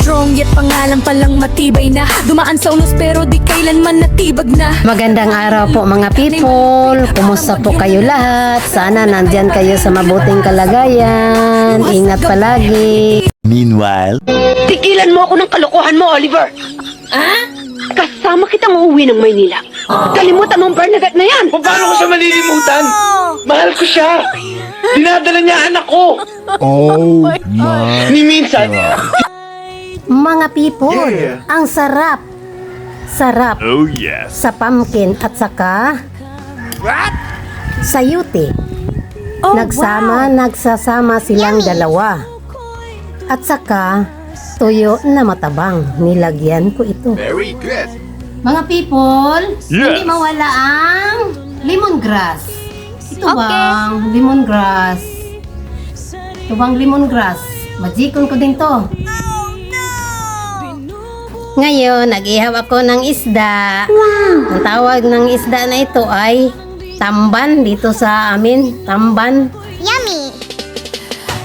strong yet pangalan palang matibay na. Dumaan sa unos pero di kailanman natibag na. Magandang araw po mga people. Kumusta po kayo lahat? Sana nandyan kayo sa mabuting kalagayan. Ingat palagi. Meanwhile, Tigilan mo ako ng kalokohan mo, Oliver! Kasama kitang uuwi ng Maynila. Kalimutan mo ang Bernadette na yan! Paano ko siya malilimutan? Mahal ko siya! Dinadala niya anak ko! oh my Ni minsan, Mga people, ang sarap. Sarap oh yes. sa pumpkin at saka sayuti. Nagsasama silang dalawa. At saka tuyo na matabang. Nilagyan ko ito. Very good. Mga people, Yes. hindi mawala ang lemongrass. Ito bang lemongrass? Ito bang lemongrass? Majikon ko din to. Ngayon, nag-ihaw ako ng isda. Ang tawag ng isda na ito ay tamban dito sa amin. Tamban.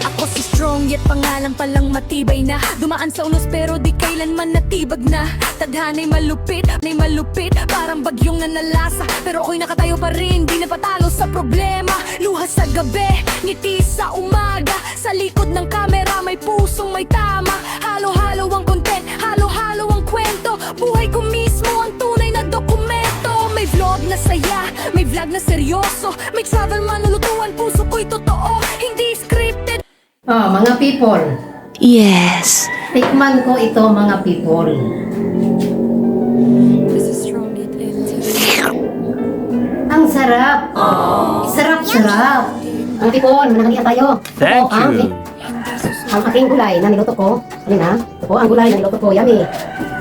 Ako si strong yet pangalan palang matibay na. Dumaan sa unos pero di kailanman natibag na. Tadhana'y malupit, parang bagyong nanalasa. Pero ako'y nakatayo pa rin, di napatalo sa problema. Luha sa gabi, ngiti sa umaga. Sa likod ng kamera may pusong may tama. Halo-halo ang content, halo-halo ang kwento. Buhay ko mismo ang tunay na dokumento. May vlog na saya, may vlog na seryoso. May travel manulutuan, puso ko'y totoo. Hindi scripted. Oh, mga people. Yes. Tikman ko ito, mga people. Ang sarap. Sarap-sarap. Mga people, manahalian tayo. Thank Ito ang, you. ang aking gulay na niluto ko. Ano na? Ito po ang gulay na niluto ko. Yummy.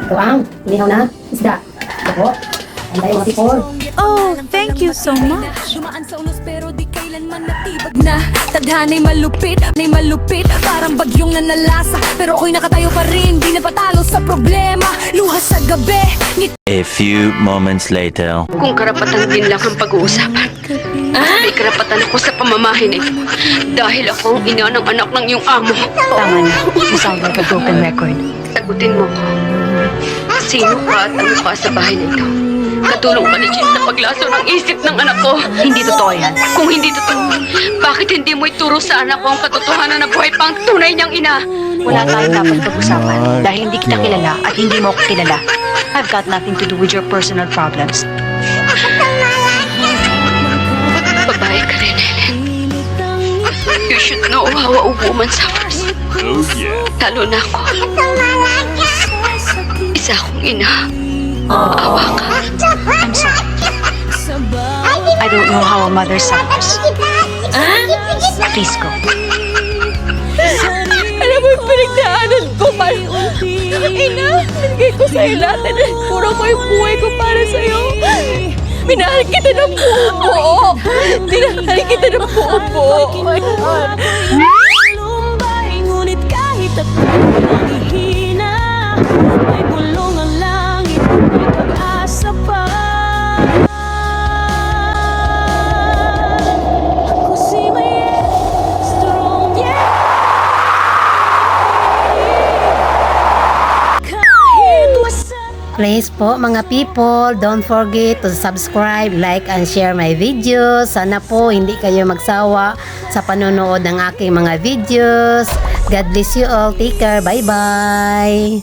Ito ang inihaw na isda. Ito po. Ang tayo, mga people. Oh, thank you so much. Dumaan sa unos pero di kailanman natibag na. Tadhana'y malupit, parang bagyong nanalasa. Pero ako'y nakatayo pa rin, di napatalo sa problema. Luha sa gabi, A few moments later. Kung karapatan din lang ang pag-uusapan, may karapatan ako sa pamamahin ito. Dahil ako ang ina ng anak ng iyong amo. Tama na. You sound like a broken record. Sagutin mo ko. Sino ka at ano ka sa bahay na ito? Katulong ka ni Jim sa paglaso ng isip ng anak ko. Hindi totoo yan. Kung hindi totoo, bakit hindi mo ituro sa anak ko ang katotohanan na buhay pang tunay niyang ina? Wala tayong dapat pag-usapan dahil hindi kita kilala at hindi mo ako kilala. I've got nothing to do with your personal problems. Babae ka rin, Helen. You should know how a woman suffers. Oh yeah. Talo na ako. Isa akong ina. Awa ka. I'm sorry. I don't know how a mother suffers. Please go. alam mo yung pinagdaanan ko, ina, nagay ko sa'yo lahat. Puro ko yung buhay ko para sa'yo. Minahal kita ng buo-buo. Minahal kita ng buo-buo. Lumbay, ngunit kahit ako mahihina, may bulong ang langit, may pag-asa pa. Ako si Maya, strong, yeah. Kahit wasak. Please po mga people, don't forget to subscribe, like, and share my videos. Sana po hindi kayo magsawa sa panonood ng aking mga videos. God bless you all. Take care. Bye-bye.